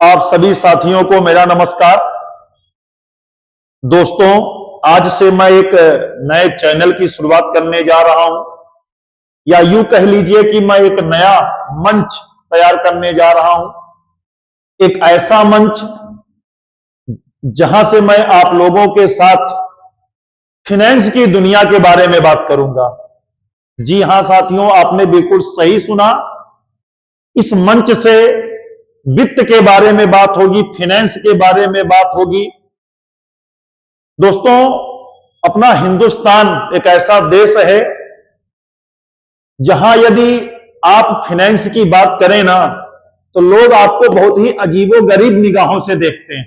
आप सभी साथियों को मेरा नमस्कार। दोस्तों, आज से मैं एक नए चैनल की शुरुआत करने जा रहा हूं, या यूं कह लीजिए कि मैं एक नया मंच तैयार करने जा रहा हूं। एक ऐसा मंच जहां से मैं आप लोगों के साथ फाइनेंस की दुनिया के बारे में बात करूंगा। जी हां साथियों, आपने बिल्कुल सही सुना। इस मंच से वित्त के बारे में बात होगी, फाइनेंस के बारे में बात होगी। दोस्तों, अपना हिंदुस्तान एक ऐसा देश है जहां यदि आप फाइनेंस की बात करें ना, तो लोग आपको बहुत ही अजीबोगरीब निगाहों से देखते हैं।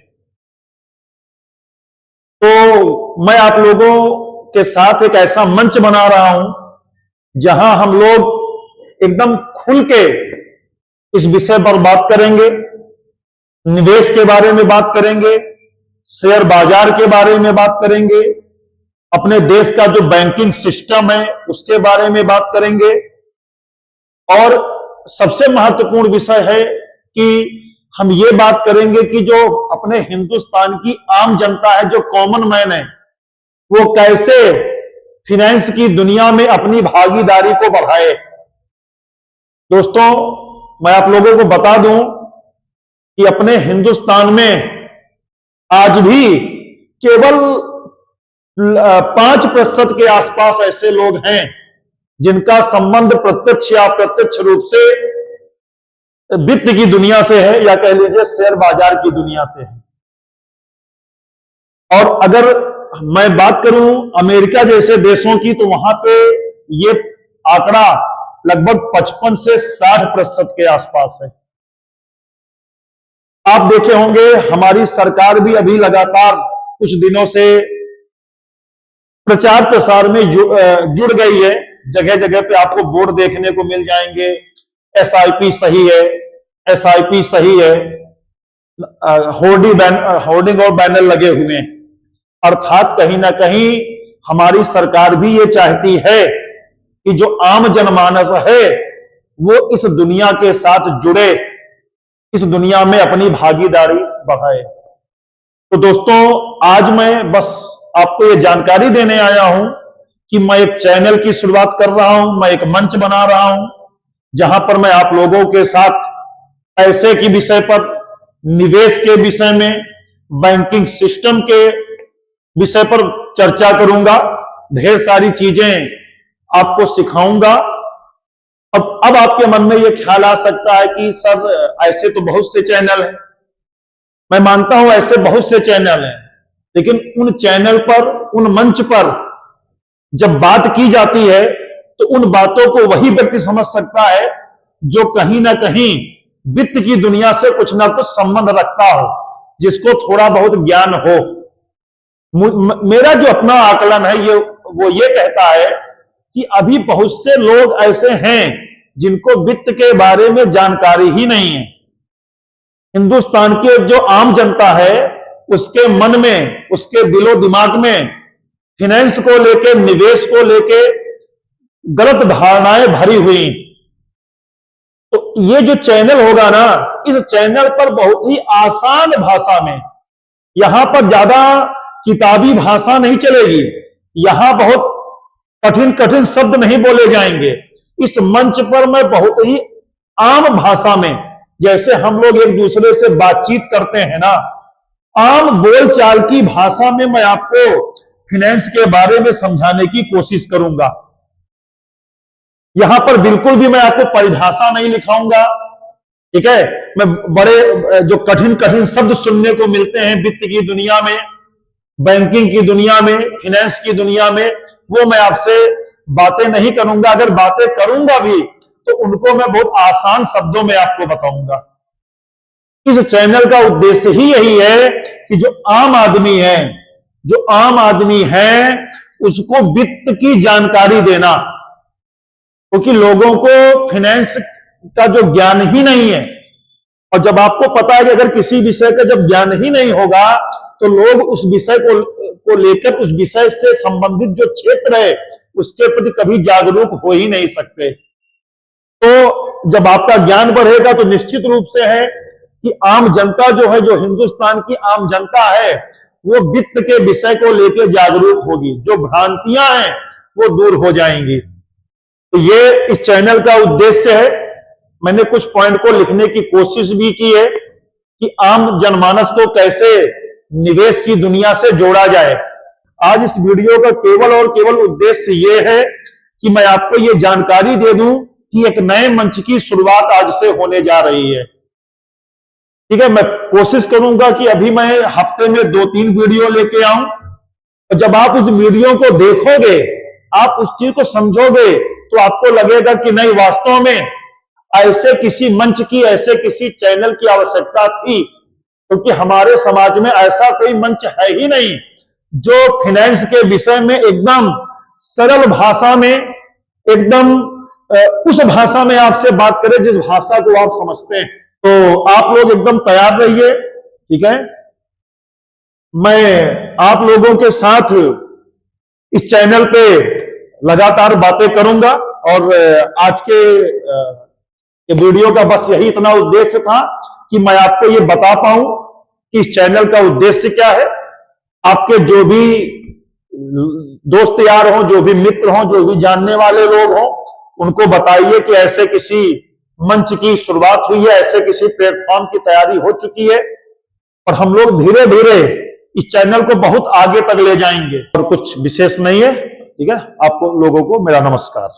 तो मैं आप लोगों के साथ एक ऐसा मंच बना रहा हूं जहां हम लोग एकदम खुल के इस विषय पर बात करेंगे। निवेश के बारे में बात करेंगे, शेयर बाजार के बारे में बात करेंगे, अपने देश का जो बैंकिंग सिस्टम है उसके बारे में बात करेंगे। और सबसे महत्वपूर्ण विषय है कि हम ये बात करेंगे कि जो अपने हिंदुस्तान की आम जनता है, जो कॉमन मैन है, वो कैसे फाइनेंस की दुनिया में अपनी भागीदारी को बढ़ाए। दोस्तों, मैं आप लोगों को बता दूं कि अपने हिंदुस्तान में आज भी केवल 5% के आसपास ऐसे लोग हैं जिनका संबंध प्रत्यक्ष या अप्रत्यक्ष रूप से वित्त की दुनिया से है, या कह लीजिए शेयर बाजार की दुनिया से है। और अगर मैं बात करूं अमेरिका जैसे देशों की, तो वहां पे ये आंकड़ा लगभग 55 से 60% के आसपास है। आप देखे होंगे हमारी सरकार भी अभी लगातार कुछ दिनों से प्रचार प्रसार में जुड़ गई है। जगह जगह पे आपको बोर्ड देखने को मिल जाएंगे, एसआईपी सही है, एसआईपी सही है, होर्डिंग और बैनर लगे हुए हैं। अर्थात कहीं ना कहीं हमारी सरकार भी ये चाहती है कि जो आम जनमानस है वो इस दुनिया के साथ जुड़े, इस दुनिया में अपनी भागीदारी बढ़ाए। तो दोस्तों, आज मैं बस आपको ये जानकारी देने आया हूं कि मैं एक चैनल की शुरुआत कर रहा हूं, मैं एक मंच बना रहा हूं जहां पर मैं आप लोगों के साथ पैसे के विषय पर, निवेश के विषय में, बैंकिंग सिस्टम के विषय पर चर्चा करूंगा। ढेर सारी चीजें आपको सिखाऊंगा। अब आपके मन में यह ख्याल आ सकता है कि सर, ऐसे तो बहुत से चैनल हैं। मैं मानता हूं ऐसे बहुत से चैनल हैं, लेकिन उन चैनल पर, उन मंच पर जब बात की जाती है तो उन बातों को वही व्यक्ति समझ सकता है जो कहीं ना कहीं वित्त की दुनिया से कुछ ना कुछ संबंध रखता हो, जिसको थोड़ा बहुत ज्ञान हो। मेरा जो अपना आकलन है वो ये कहता है कि अभी बहुत से लोग ऐसे हैं जिनको वित्त के बारे में जानकारी ही नहीं है। हिंदुस्तान के जो आम जनता है उसके मन में, उसके दिलो दिमाग में फाइनेंस को लेके, निवेश को लेके गलत धारणाएं भरी हुई। तो ये जो चैनल होगा ना, इस चैनल पर बहुत ही आसान भाषा में, यहां पर ज्यादा किताबी भाषा नहीं चलेगी, यहां बहुत कठिन कठिन शब्द नहीं बोले जाएंगे। इस मंच पर मैं बहुत ही आम भाषा में, जैसे हम लोग एक दूसरे से बातचीत करते हैं ना, आम बोलचाल की भाषा में मैं आपको फाइनेंस के बारे में समझाने की कोशिश करूंगा। यहां पर बिल्कुल भी मैं आपको परिभाषा नहीं लिखाऊंगा, ठीक है। मैं बड़े जो कठिन कठिन शब्द सुनने को मिलते हैं वित्त की दुनिया में, बैंकिंग की दुनिया में, फाइनेंस की दुनिया में, वो मैं आपसे बातें नहीं करूंगा। अगर बातें करूंगा भी तो उनको मैं बहुत आसान शब्दों में आपको बताऊंगा। इस चैनल का उद्देश्य ही यही है कि जो आम आदमी है, जो आम आदमी है उसको वित्त की जानकारी देना, क्योंकि लोगों को फाइनेंस का जो ज्ञान ही नहीं है, और जब आपको पता है कि अगर किसी विषय का जब ज्ञान ही नहीं होगा तो लोग उस विषय को लेकर, उस विषय से संबंधित जो क्षेत्र है उसके प्रति कभी जागरूक हो ही नहीं सकते। तो जब आपका ज्ञान बढ़ेगा तो निश्चित रूप से है कि आम जनता जो है, जो हिंदुस्तान की आम जनता है, वो वित्त के विषय को लेकर जागरूक होगी, जो भ्रांतियां हैं वो दूर हो जाएंगी। तो ये इस चैनल का उद्देश्य है। मैंने कुछ पॉइंट को लिखने की कोशिश भी की है कि आम जनमानस को कैसे निवेश की दुनिया से जोड़ा जाए। आज इस वीडियो का केवल और केवल उद्देश्य ये है कि मैं आपको ये जानकारी दे दूं कि एक नए मंच की शुरुआत आज से होने जा रही है। ठीक है, मैं कोशिश करूंगा कि अभी मैं हफ्ते में 2-3 वीडियो लेके आऊं, और जब आप उस वीडियो को देखोगे, आप उस चीज को समझोगे, तो आपको लगेगा कि नहीं, वास्तव में ऐसे किसी मंच की, ऐसे किसी चैनल की आवश्यकता थी, क्योंकि हमारे समाज में ऐसा कोई मंच है ही नहीं जो फाइनेंस के विषय में एकदम सरल भाषा में, एकदम उस भाषा में आपसे बात करे जिस भाषा को आप समझते हैं। तो आप लोग एकदम तैयार रहिए, ठीक है। मैं आप लोगों के साथ इस चैनल पे लगातार बातें करूंगा, और आज के वीडियो का बस यही इतना उद्देश्य था कि मैं आपको ये बता पाऊं कि इस चैनल का उद्देश्य क्या है। आपके जो भी दोस्त यार हों, जो भी मित्र हों, जो भी जानने वाले लोग हों, उनको बताइए कि ऐसे किसी मंच की शुरुआत हुई है, ऐसे किसी प्लेटफॉर्म की तैयारी हो चुकी है, और हम लोग धीरे धीरे इस चैनल को बहुत आगे तक ले जाएंगे। और कुछ विशेष नहीं है, ठीक है। आपको लोगों को मेरा नमस्कार।